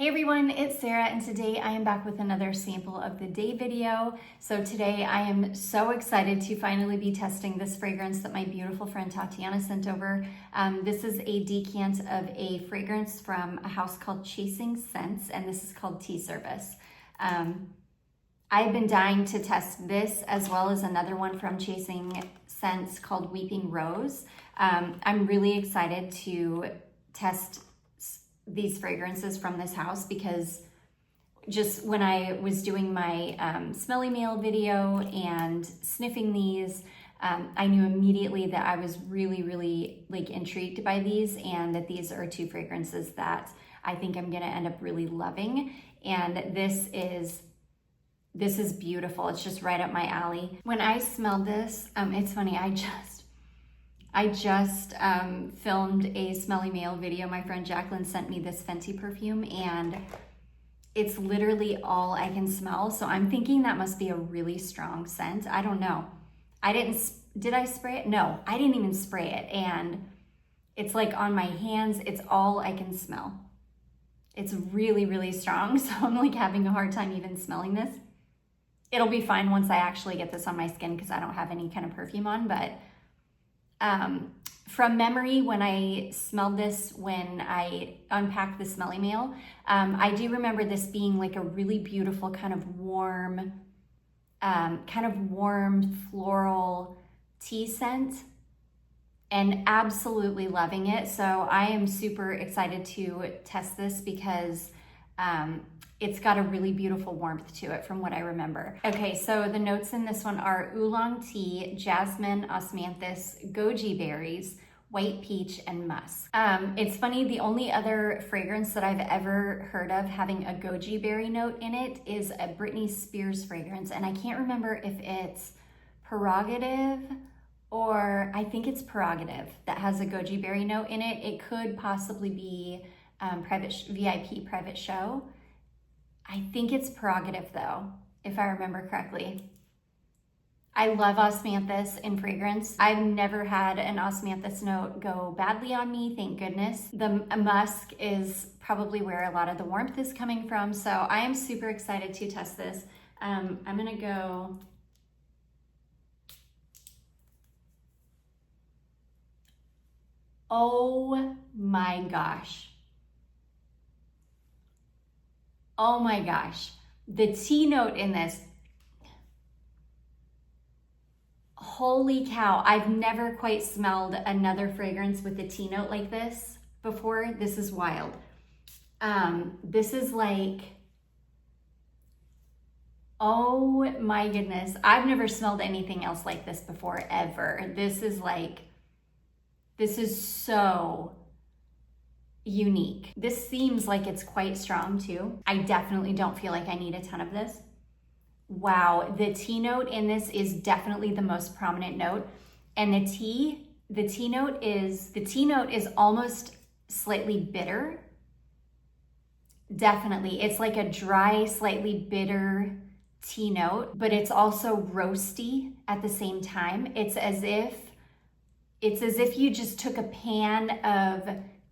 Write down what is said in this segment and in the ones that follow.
Hey everyone, it's Sarah, and today I am back with another sample of the day video. So today I am so excited to finally be testing this fragrance that my beautiful friend Tatiana sent over. This is a decant of a fragrance from a house called Chasing Scents, and this is called Tea Service. I've been dying to test this as well as another one from Chasing Scents called Weeping Rose. I'm really excited to test these fragrances from this house because just when I was doing my smelly mail video and sniffing these, I knew immediately that I was really like intrigued by these, and that these are two fragrances that I think I'm gonna end up really loving. And this is beautiful. It's just right up my alley. When I smelled this, it's funny, I just filmed a smelly mail video. My friend Jacqueline sent me this Fenty perfume, and it's literally all I can smell. So I'm thinking that must be a really strong scent. I don't know. Did I spray it? No, I didn't even spray it. And it's like on my hands, it's all I can smell. It's really strong. So I'm like having a hard time even smelling this. It'll be fine once I actually get this on my skin because I don't have any kind of perfume on, but from memory, when I smelled this, when I unpacked the smelly mail, I do remember this being like a really beautiful kind of warm floral tea scent, and absolutely loving it. So I am super excited to test this because it's got a really beautiful warmth to it from what I remember. Okay, so the notes in this one are oolong tea, jasmine, osmanthus, goji berries, white peach, and musk. It's funny, the only other fragrance that I've ever heard of having a goji berry note in it is a Britney Spears fragrance, and I can't remember if it's Prerogative or I think it's Prerogative that has a goji berry note in it. It could possibly be VIP private show. I think it's Prerogative though, if I remember correctly. I love osmanthus in fragrance. I've never had an osmanthus note go badly on me, thank goodness. The musk is probably where a lot of the warmth is coming from, so I am super excited to test this. I'm gonna go. Oh my gosh. Oh my gosh, the tea note in this, holy cow, I've never quite smelled another fragrance with a tea note like this before. This is wild. This is like, oh my goodness, I've never smelled anything else like this before, ever. This is so unique. This seems like it's quite strong too. I definitely don't feel like I need a ton of this. Wow, the tea note in this is definitely the most prominent note. And the tea note is almost slightly bitter. Definitely, it's like a dry, slightly bitter tea note, but it's also roasty at the same time. It's as if you just took a pan of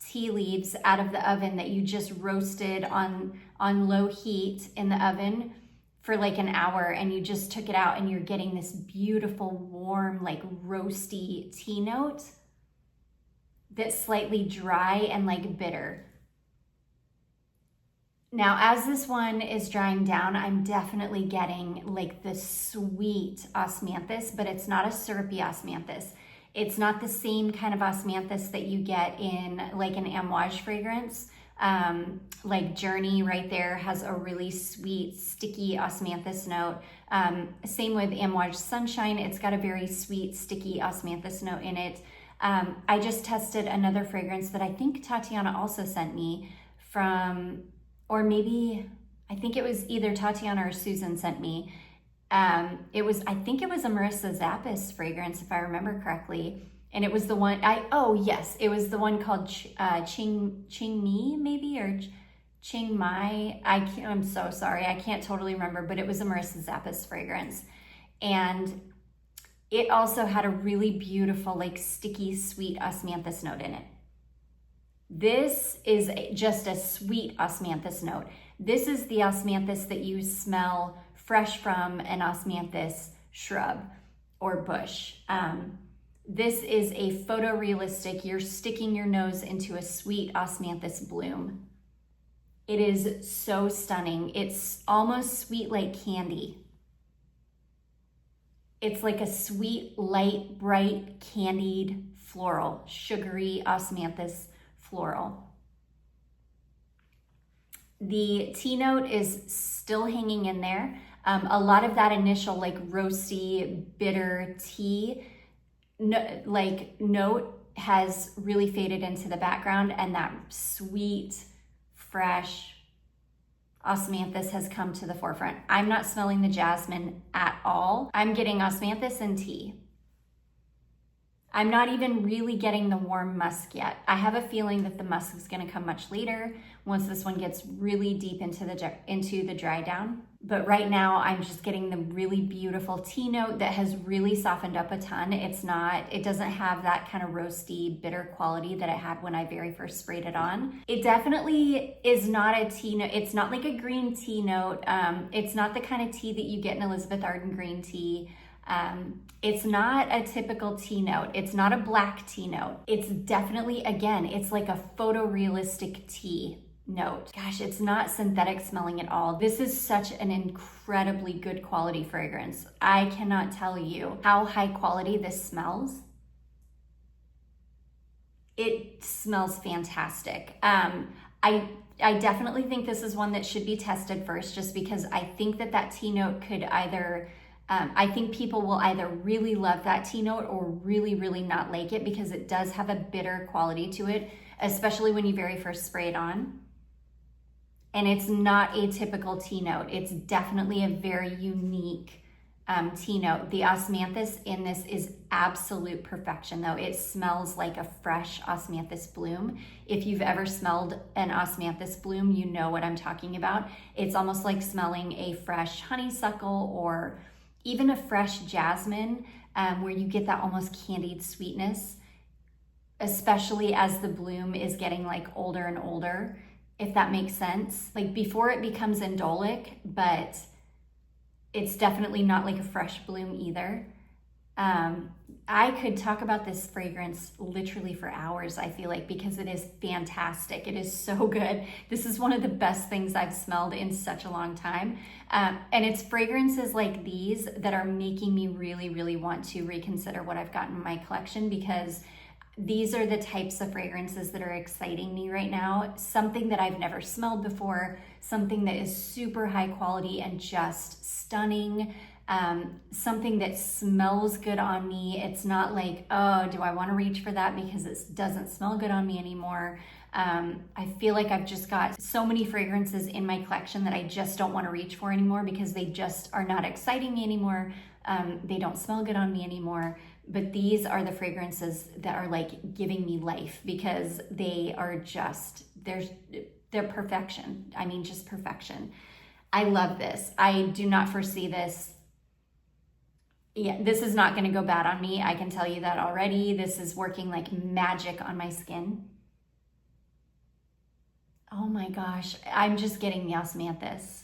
tea leaves out of the oven that you just roasted on low heat in the oven for like an hour, and you just took it out and you're getting this beautiful warm like roasty tea note that's slightly dry and like bitter. Now as this one is drying down, I'm definitely getting like the sweet osmanthus, but it's not a syrupy osmanthus. It's not the same kind of osmanthus that you get in like an Amouage fragrance. Like Journey right there has a really sweet, sticky osmanthus note. Same with Amouage Sunshine. It's got a very sweet, sticky osmanthus note in it. I just tested another fragrance that I think Tatiana also sent me from, or maybe, I think it was either Tatiana or Susan sent me. I think it was a Marissa Zappis fragrance, if I remember correctly. And it was the one, it was the one called Ching Mi maybe, or Ching Mai. I'm so sorry, I can't totally remember, but it was a Marissa Zappis fragrance. And it also had a really beautiful, like sticky, sweet osmanthus note in it. This is just a sweet osmanthus note. This is the osmanthus that you smell fresh from an osmanthus shrub or bush. This is a photorealistic, you're sticking your nose into a sweet osmanthus bloom. It is so stunning. It's almost sweet like candy. It's like a sweet, light, bright, candied floral, sugary osmanthus floral. The tea note is still hanging in there. A lot of that initial like roasty, bitter tea note has really faded into the background, and that sweet, fresh osmanthus has come to the forefront. I'm not smelling the jasmine at all. I'm getting osmanthus and tea. I'm not even really getting the warm musk yet. I have a feeling that the musk is going to come much later once this one gets really deep into the dry down. But right now I'm just getting the really beautiful tea note that has really softened up a ton. It doesn't have that kind of roasty, bitter quality that it had when I very first sprayed it on. It definitely is not a tea note. It's not like a green tea note. It's not the kind of tea that you get in Elizabeth Arden green tea. It's not a typical tea note. It's not a black tea note. It's definitely, again, it's like a photorealistic tea note. Gosh, it's not synthetic smelling at all. This is such an incredibly good quality fragrance. I cannot tell you how high quality this smells. It smells fantastic. I definitely think this is one that should be tested first, just because I think that tea note could either I think people will either really love that tea note or really, really not like it, because it does have a bitter quality to it, especially when you very first spray it on. And it's not a typical tea note. It's definitely a very unique tea note. The osmanthus in this is absolute perfection though. It smells like a fresh osmanthus bloom. If you've ever smelled an osmanthus bloom, you know what I'm talking about. It's almost like smelling a fresh honeysuckle or even a fresh jasmine, where you get that almost candied sweetness, especially as the bloom is getting like older and older, if that makes sense. Like before it becomes indolic, but it's definitely not like a fresh bloom either. I could talk about this fragrance literally for hours, I feel like, because it is fantastic. It is so good. This is one of the best things I've smelled in such a long time. And it's fragrances like these that are making me really, really want to reconsider what I've got in my collection, because these are the types of fragrances that are exciting me right now. Something that I've never smelled before, something that is super high quality and just stunning. Something that smells good on me. It's not like, oh, do I want to reach for that because it doesn't smell good on me anymore. I feel like I've just got so many fragrances in my collection that I just don't want to reach for anymore because they just are not exciting me anymore. They don't smell good on me anymore. But these are the fragrances that are like giving me life, because they are just, they're perfection. I mean, just perfection. I love this. I do not foresee this. Yeah, this is not going to go bad on me. I can tell you that already. This is working like magic on my skin. Oh my gosh, I'm just getting the osmanthus.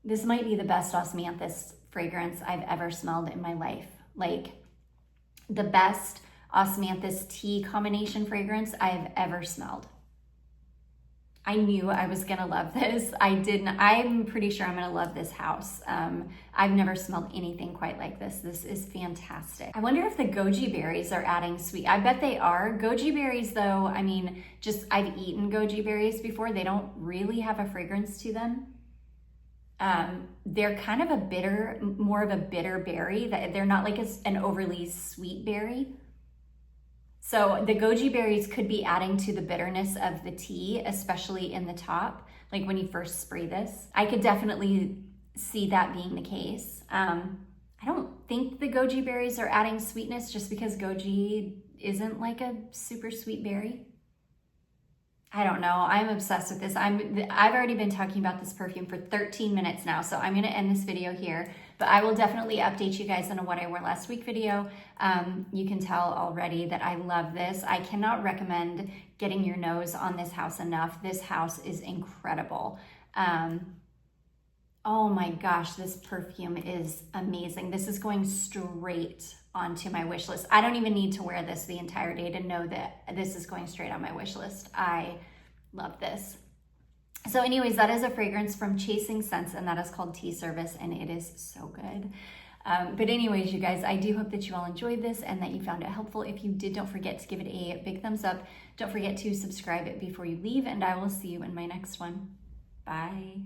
This might be the best osmanthus fragrance I've ever smelled in my life. Like the best osmanthus tea combination fragrance I've ever smelled. I knew I was gonna love this. I'm pretty sure I'm gonna love this house. I've never smelled anything quite like this. This is fantastic. I wonder if the goji berries are adding sweet. I bet they are. Goji berries though, I mean, I've eaten goji berries before. They don't really have a fragrance to them. They're kind of more of a bitter berry. They're not like an overly sweet berry. So the goji berries could be adding to the bitterness of the tea, especially in the top, like when you first spray this. I could definitely see that being the case. I don't think the goji berries are adding sweetness, just because goji isn't like a super sweet berry. I don't know. I'm obsessed with this. I've already been talking about this perfume for 13 minutes now, so I'm going to end this video here. But I will definitely update you guys on a what I wore last week video. You can tell already that I love this. I cannot recommend getting your nose on this house enough. This house is incredible. Oh my gosh, this perfume is amazing. This is going straight onto my wish list. I don't even need to wear this the entire day to know that this is going straight on my wish list. I love this. So anyways, that is a fragrance from Chasing Scents, and that is called Tea Service, and it is so good. But anyways, you guys, I do hope that you all enjoyed this and that you found it helpful. If you did, don't forget to give it a big thumbs up. Don't forget to subscribe it before you leave, and I will see you in my next one. Bye.